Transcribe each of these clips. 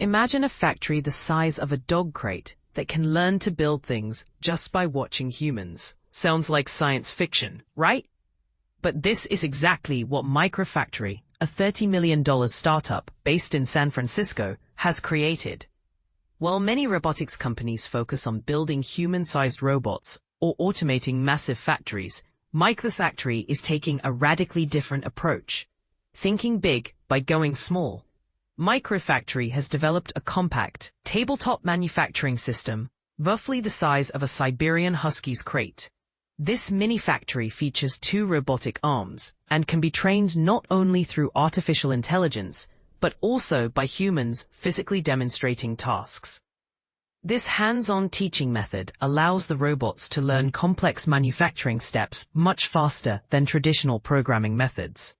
Imagine a factory the size of a dog crate that can learn to build things just by watching humans. Sounds like science fiction, right? But this is exactly what MicroFactory, a $30 million startup based in San Francisco, has created. While many robotics companies focus on building human-sized robots or automating massive factories, MicroFactory is taking a radically different approach. Thinking big by going small. MicroFactory has developed a compact, tabletop manufacturing system, roughly the size of a Siberian husky's crate. This mini factory features 2 robotic arms and can be trained not only through artificial intelligence, but also by humans physically demonstrating tasks. This hands-on teaching method allows the robots to learn complex manufacturing steps much faster than traditional programming methods.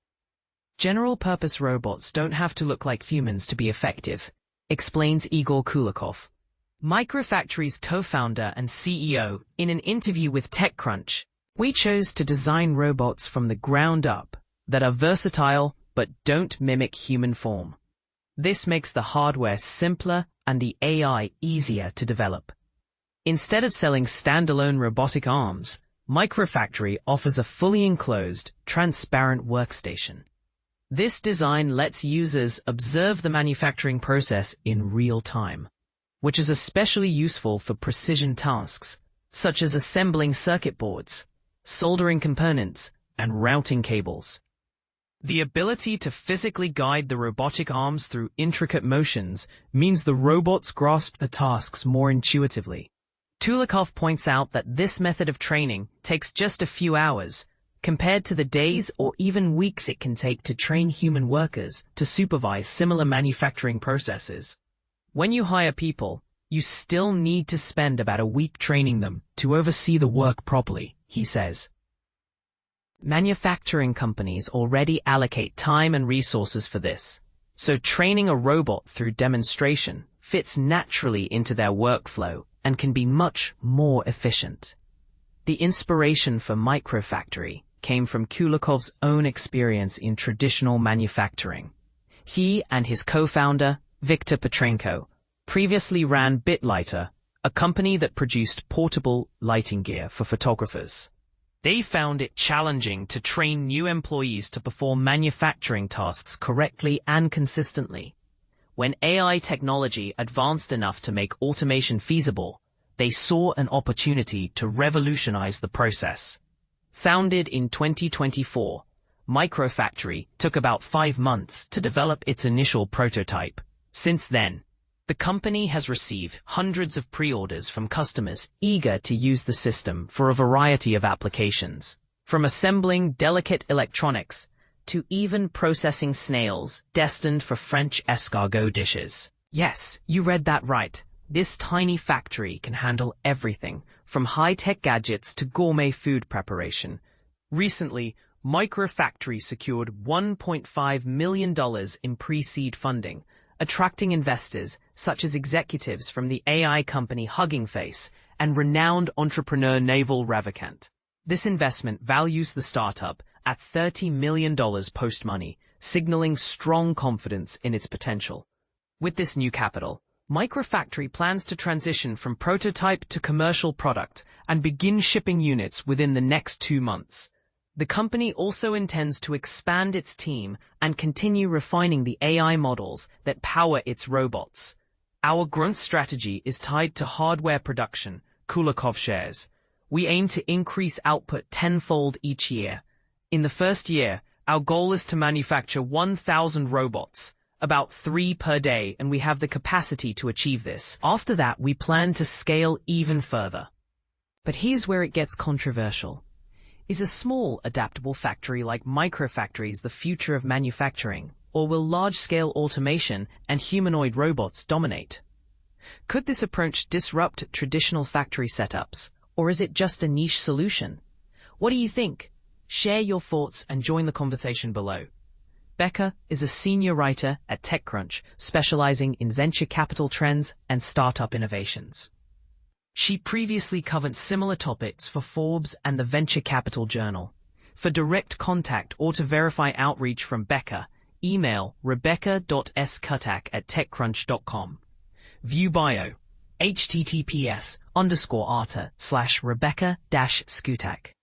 General-purpose robots don't have to look like humans to be effective, explains Igor Kulakov, MicroFactory's co-founder and CEO, in an interview with TechCrunch. We chose to design robots from the ground up that are versatile but don't mimic human form. This makes the hardware simpler and the AI easier to develop. Instead of selling standalone robotic arms, MicroFactory offers a fully enclosed, transparent workstation. This design lets users observe the manufacturing process in real time, which is especially useful for precision tasks, such as assembling circuit boards, soldering components, and routing cables. The ability to physically guide the robotic arms through intricate motions means the robots grasp the tasks more intuitively. Kulakov points out that this method of training takes just a few hours, compared to the days or even weeks it can take to train human workers to supervise similar manufacturing processes. When you hire people, you still need to spend about a week training them to oversee the work properly, he says. Manufacturing companies already allocate time and resources for this, so training a robot through demonstration fits naturally into their workflow and can be much more efficient. The inspiration for MicroFactory came from Kulakov's own experience in traditional manufacturing. He and his co-founder, Viktor Petrenko, previously ran BitLighter, a company that produced portable lighting gear for photographers. They found it challenging to train new employees to perform manufacturing tasks correctly and consistently. When AI technology advanced enough to make automation feasible, they saw an opportunity to revolutionize the process. Founded in 2024, MicroFactory took about 5 months to develop its initial prototype. Since then, the company has received hundreds of pre-orders from customers eager to use the system for a variety of applications, from assembling delicate electronics to even processing snails destined for French escargot dishes. Yes, you read that right. This tiny factory can handle everything, from high-tech gadgets to gourmet food preparation. Recently, MicroFactory secured $1.5 million in pre-seed funding, attracting investors such as executives from the AI company Hugging Face and renowned entrepreneur Naval Ravikant. This investment values the startup at $30 million post-money, signaling strong confidence in its potential. With this new capital, MicroFactory plans to transition from prototype to commercial product and begin shipping units within the next 2 months. The company also intends to expand its team and continue refining the AI models that power its robots. Our growth strategy is tied to hardware production, Kulakov shares. We aim to increase output tenfold each year. In the first year, our goal is to manufacture 1,000 robots, about 3 per day, and we have the capacity to achieve this. After that, we plan to scale even further. But here's where it gets controversial. Is a small, adaptable factory like MicroFactory the future of manufacturing, or will large-scale automation and humanoid robots dominate? Could this approach disrupt traditional factory setups, or is it just a niche solution? What do you think? Share your thoughts and join the conversation below. Becca is a senior writer at TechCrunch, specializing in venture capital trends and startup innovations. She previously covered similar topics for Forbes and the Venture Capital Journal. For direct contact or to verify outreach from Becca, Email rebecca.skutak@techcrunch.com. View bio. https://rebecca-skutak